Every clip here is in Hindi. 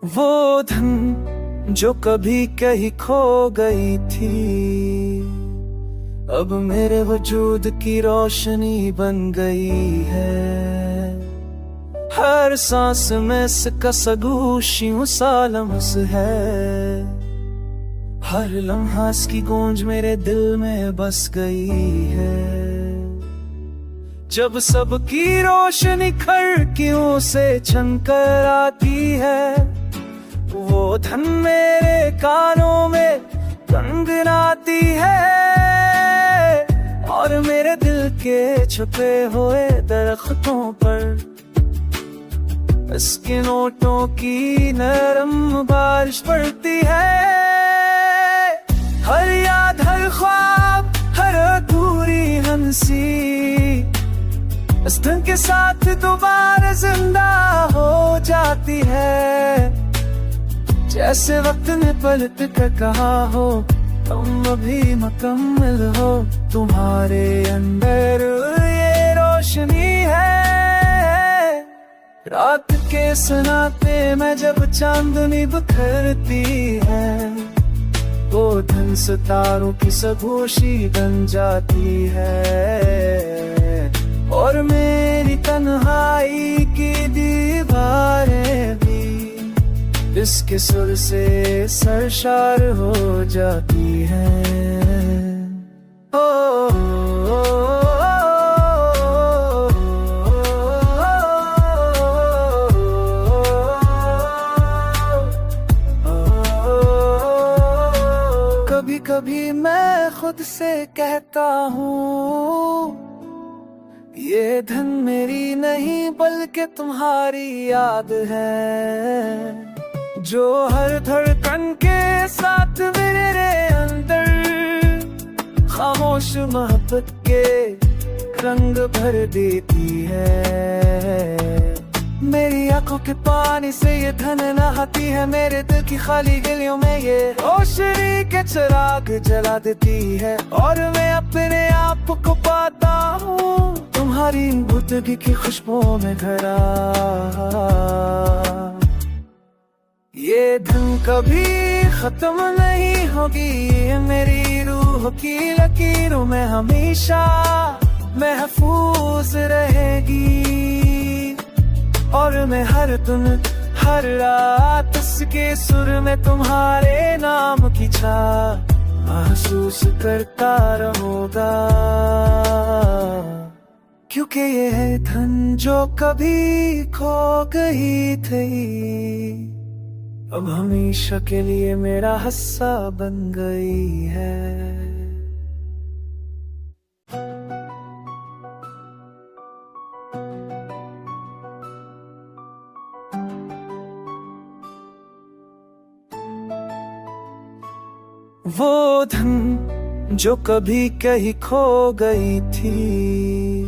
वो धन जो कभी कहीं खो गई थी, अब मेरे वजूद की रोशनी बन गई है। हर सांस में इसका सगूशियों सा लम्स है, हर लम्हा इसकी गूंज मेरे दिल में बस गई है। जब सबकी रोशनी खिड़कियों से छनकर आती है, वो धन मेरे कानों में गुनगुनाती है, और मेरे दिल के छुपे हुए दरख्तों पर इसके नोटों की नरम बारिश पड़ती है। हर याद, हर ख्वाब, हर अधूरी हंसी इस धन के साथ दोबारा जिंदा हो जाती है। जैसे वक्त ने पलट कर कहा हो, तुम अभी मुकम्मल हो, तुम्हारे अंदर ये रोशनी है। रात के सनाते में जब चांदनी बिखरती है, वो धन सितारों की सबोशी बन जाती है, और मेरी तन्हाई की दीवारें भी इसके सुर से सरशार हो जाती हैं। कभी कभी मैं खुद से कहता हूँ, ये धन मेरी नहीं बल्कि तुम्हारी याद है, जो हर धड़कन के साथ मेरे अंदर खामोश मोहब्बत के रंग भर देती है। मेरी आंखों के पानी से ये धन नहाती है, मेरे दिल की खाली गलियों में ये रोशनी के चिराग जला देती है, और मैं अपने आप को पाता हूँ तुम्हारी बुद्दगी की खुशबुओं में घरा। ये धन कभी खत्म नहीं होगी, ये मेरी रूह की लकीरों में हमेशा महफूज रहेगी, और मैं हर दिन हर रात इसके सुर में तुम्हारे नाम की छाप महसूस करता रहूंगा। क्योंकि ये है धन जो कभी खो गई थी, अब हमेशा के लिए मेरा हिस्सा बन गई है। वो धन जो कभी कहीं खो गई थी,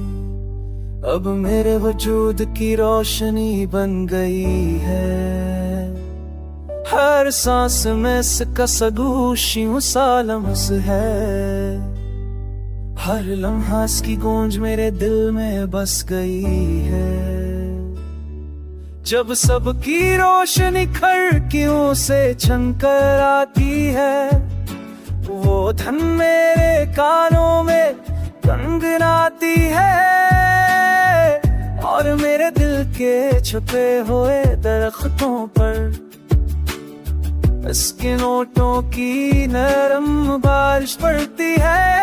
अब मेरे वजूद की रोशनी बन गई है। हर सांस में इसका सगूशियों सा लम्स है, हर लम्हा इसकी गूंज मेरे दिल में बस गई है। जब सबकी रोशनी खिड़कियों से छनकर आती है, वो धन मेरे कानों में गुनगुनाती है, और मेरे दिल के छुपे हुए दरख्तों पर इसके नोटों की नरम बारिश पड़ती है।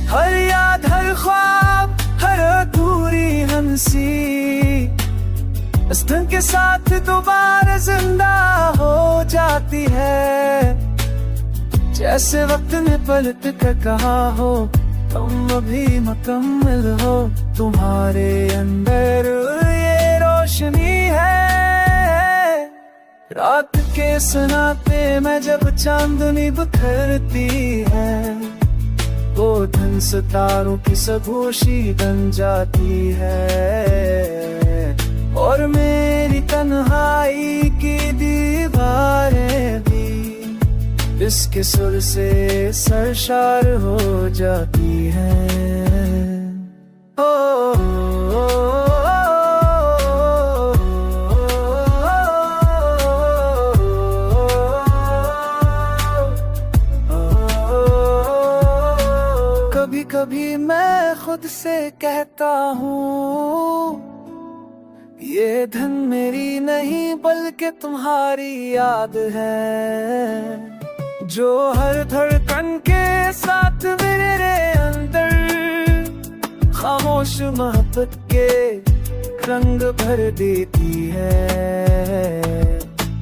हर याद, हर ख्वाब, हर अधूरी हंसी इस धन के साथ दोबारा जिंदा हो जाती है। जैसे वक्त ने पलट कर कहा हो, तुम अभी मुकम्मल हो, तुम्हारे अंदर ये रोशनी है। रात के सनाते में जब चांदनी बिखरती है, वो धन सितारों की सबोशी बन जाती है, और मेरी तन्हाई की दीवारें भी इसके सुर से सरशार हो जाती हैं। ओ कभी मैं खुद से कहता हूँ, ये धन मेरी नहीं बल्कि तुम्हारी याद है, जो हर धड़कन के साथ मेरे अंदर खामोश मोहब्बत के रंग भर देती है।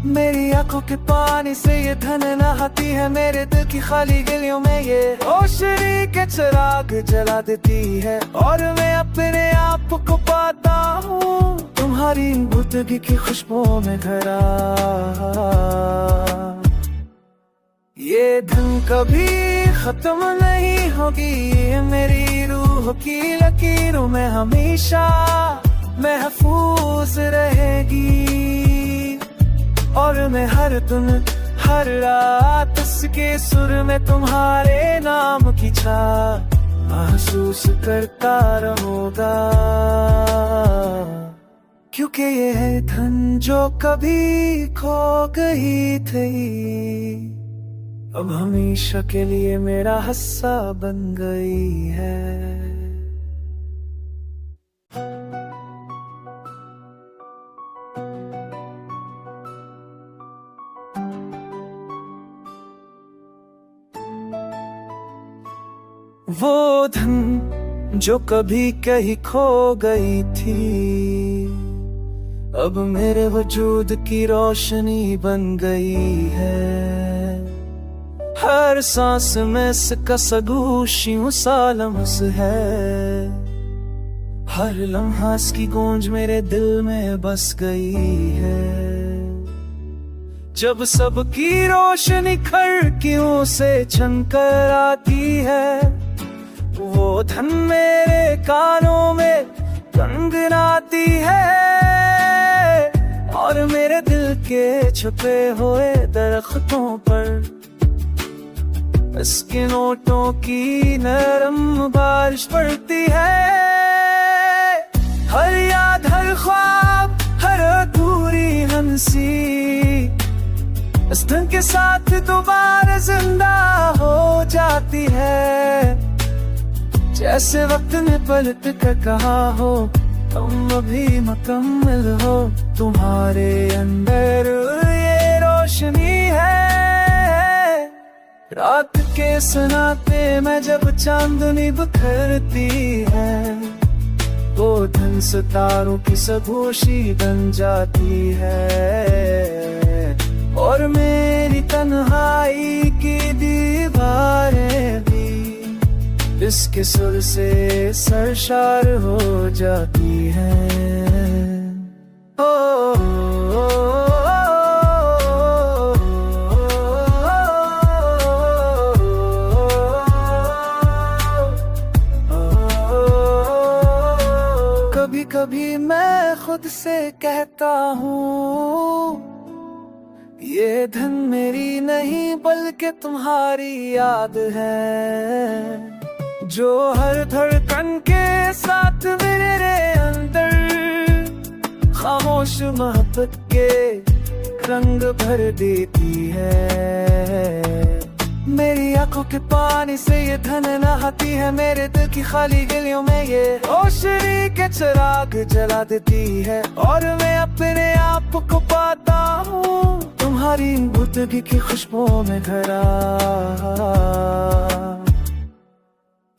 मेरी आंखों के पानी से ये धन नहाती है, मेरे दिल की खाली गलियों में ये रोशनी के चिराग जला देती है, और मैं अपने आप को पाता हूँ तुम्हारी बुर्दगी की खुशबुओं में घरा। ये धन कभी खत्म नहीं होगी, ये मेरी रूह की लकीरों में हमेशा महफूज रहेगी, और मैं हर दिन हर रात इसके सुर में तुम्हारे नाम की छाप महसूस करता रहूंगा, क्योंकि ये है धन जो कभी खो गई थी, अब हमेशा के लिए मेरा हिस्सा बन गई है। वो धन जो कभी कहीं खो गई थी, अब मेरे वजूद की रोशनी बन गई है। हर सांस में इसका सगोशियों सालमस है, हर लम्हा इसकी गूंज मेरे दिल में बस गई है। जब सबकी रोशनी खिड़कियों से छनकर आती है, वो धन मेरे कानों में गुनगुनाती है, और मेरे दिल के छुपे हुए दरख्तों पर इसके नोटों की नरम बारिश पड़ती है। हर याद हर ख्वाब हर अधूरी हंसी इस धन के साथ दोबारा जिंदा हो जाती है, जैसे वक्त ने पलट कर कहा हो तुम अभी मुकम्मल हो, तुम्हारे अंदर ये रोशनी है। रात के सनाते में जब चांदनी बिखरती है, वो धन सितारों की सगोशी बन जाती है, और मेरी तन्हाई की दीवारें भी इसके सुर से सरशार हो जाती हैं। कभी कभी मैं खुद से कहता हूँ, ये धन मेरी नहीं बल्कि तुम्हारी याद है, जो हर धड़कन के साथ मेरे अंदर खामोश मोहब्बत के रंग भर देती है। मेरी आंखों के पानी से ये धन नहाती है, मेरे दिल की खाली गलियों में ये रोशनी के चिराग जला देती है, और मैं अपने आप को पाता हूँ तुम्हारी बुर्दगी की खुशबुओं में घरा।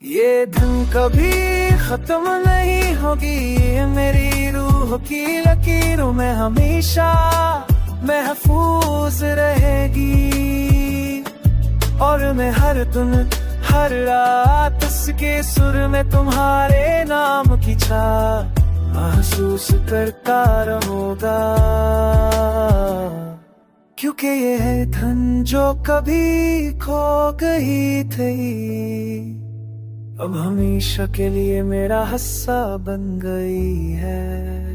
ये धन कभी खत्म नहीं होगी, ये मेरी रूह की लकीरों में हमेशा महफूज रहेगी, और मैं हर दिन हर रात इसके सुर में तुम्हारे नाम की छाप महसूस करता रहूंगा, क्योंकि ये है धन जो कभी खो गई थी, अब हमेशा के लिए मेरा हिस्सा बन गई है।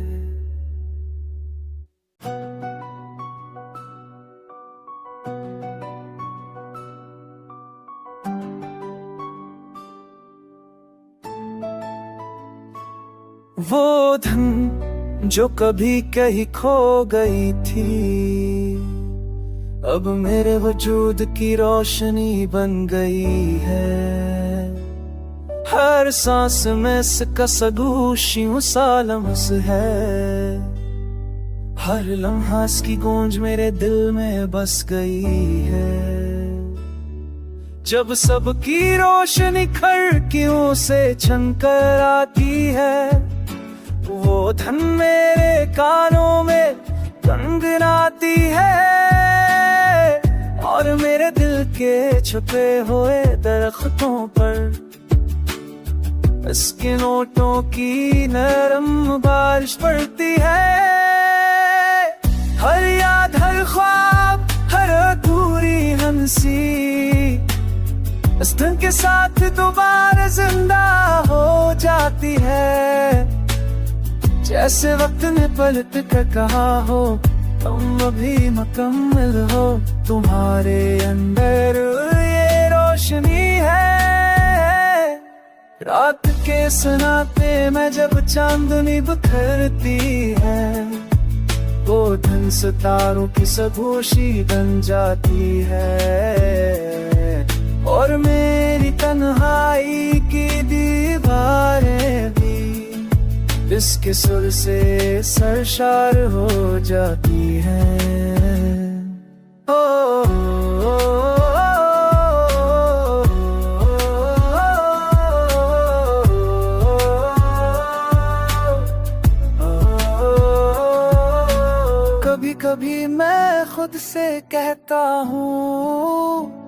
वो धन जो कभी कहीं खो गई थी, अब मेरे वजूद की रोशनी बन गई है। हर सांस में इसका सगोशियों सा लम्स है। हर लम्हा इसकी गूंज मेरे दिल में बस गई है। जब सबकी रोशनी खिड़कियों से छनकर आती है, वो धन मेरे कानों में गुनगुनाती है। और मेरे दिल के छुपे हुए दरख्तों पर इसके नोटों की नरम बारिश पड़ती है। हर याद, हर ख्वाब, हर अधूरी हंसी इस धुन के साथ दोबारा जिंदा हो जाती है। जैसे वक्त ने पलट कर कहा हो, तुम अभी मुकम्मल हो। तुम्हारे अंदर ये रोशनी है। रात के सनाते में जब चांदनी बिखरती है, वो धन सितारों की सबोशी बन जाती है। और मेरी तन्हाई की दीवारें भी इसके सुर से सरशार हो जाती हैं। कभी कभी मैं खुद से कहता हूँ,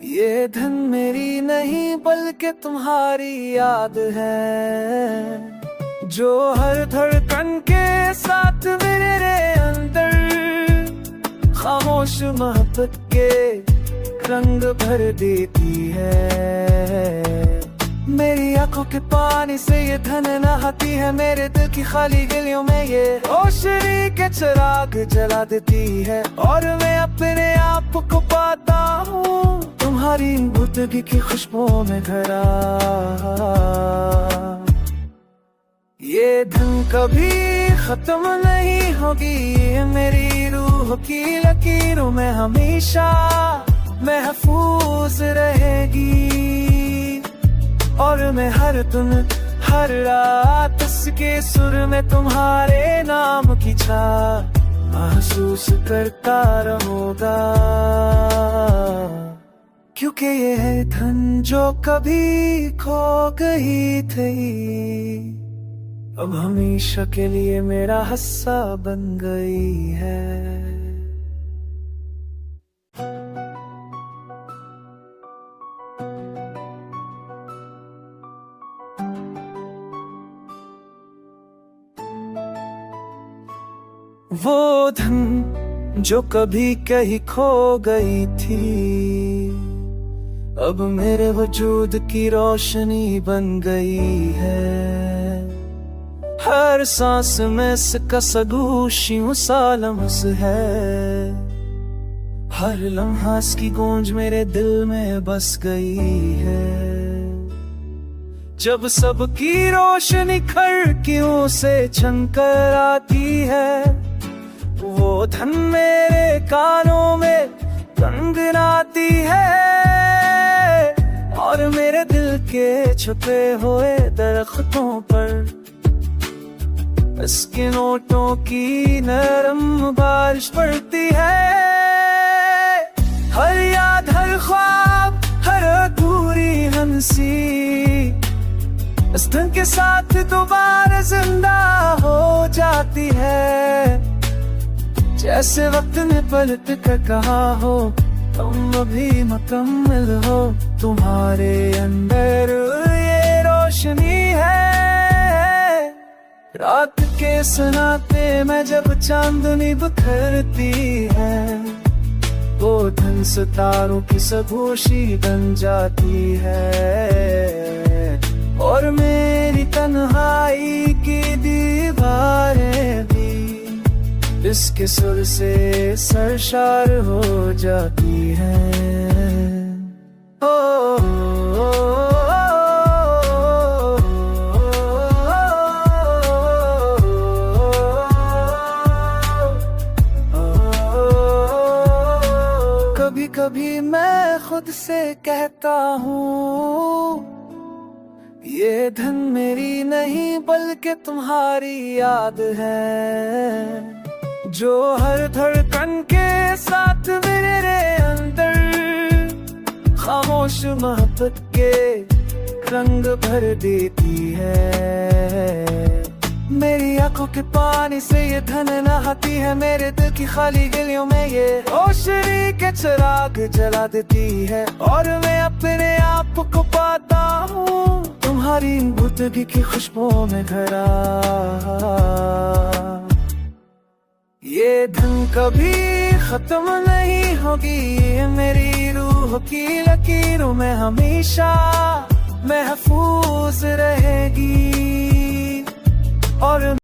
ये धन मेरी नहीं बल्कि तुम्हारी याद है, जो हर धड़कन के साथ मेरे अंदर खामोश मोहब्बत के रंग भर देती है। मेरी आंखों के पानी से ये धन नहाती है, मेरे दिल की खाली गलियों में ये रोशनी के चिराग जला देती है। और मैं अपने आप को पाता हूँ तुम्हारी बुदगी की खुशबुओं में घरा। ये धन कभी खत्म नहीं होगी, ये मेरी रूह की लकीरों में हमेशा महफूज रहेगी। और मैं हर दिन हर रात इसके सुर में तुम्हारे नाम की छाप महसूस करता रहूंगा। क्योंकि ये है धन जो कभी खो गई थी, अब हमेशा के लिए मेरा हिस्सा बन गई है। वो धन जो कभी कहीं खो गई थी, अब मेरे वजूद की रोशनी बन गई है। हर सांस में इसका सगोशियों सा लम्स है। हर लम्हा इसकी गूंज मेरे दिल में बस गई है। जब सबकी रोशनी खिड़कियों से छनकर आती है, वो धन मेरे कानों में गुनगुनाती है। और मेरे दिल के छुपे हुए दरख्तों पर इसके नोटों की नरम बारिश पड़ती है। हर याद, हर ख्वाब, हर अधूरी हंसी इस धुन के साथ दोबारा जिंदा हो जाती है। जैसे वक्त ने पलट कर कहा हो, तुम अभी मुकम्मल हो। तुम्हारे अंदर ये रोशनी है। रात के सनाते में जब चांदनी बिखरती है, वो धन सितारों की सबोशी बन जाती है। और मेरी तन्हाई की दीवारें भी इसके सुर से सरशार हो जाती हैं। कभी कभी मैं खुद से कहता हूँ, ये धन मेरी नहीं बल्कि तुम्हारी याद है, जो हर धड़कन के साथ मेरे अंदर खामोश मोहब्बत के रंग भर देती है। मेरी आंखों के पानी से ये धन नहाती है, मेरे दिल की खाली गलियों में ये रोशनी के चिराग जला देती है। और मैं अपने आप को पाता हूँ तुम्हारी गुर्दगी की खुशबुओं में घरा। ये धन कभी खत्म नहीं होगी, ये मेरी रूह की लकीरों में हमेशा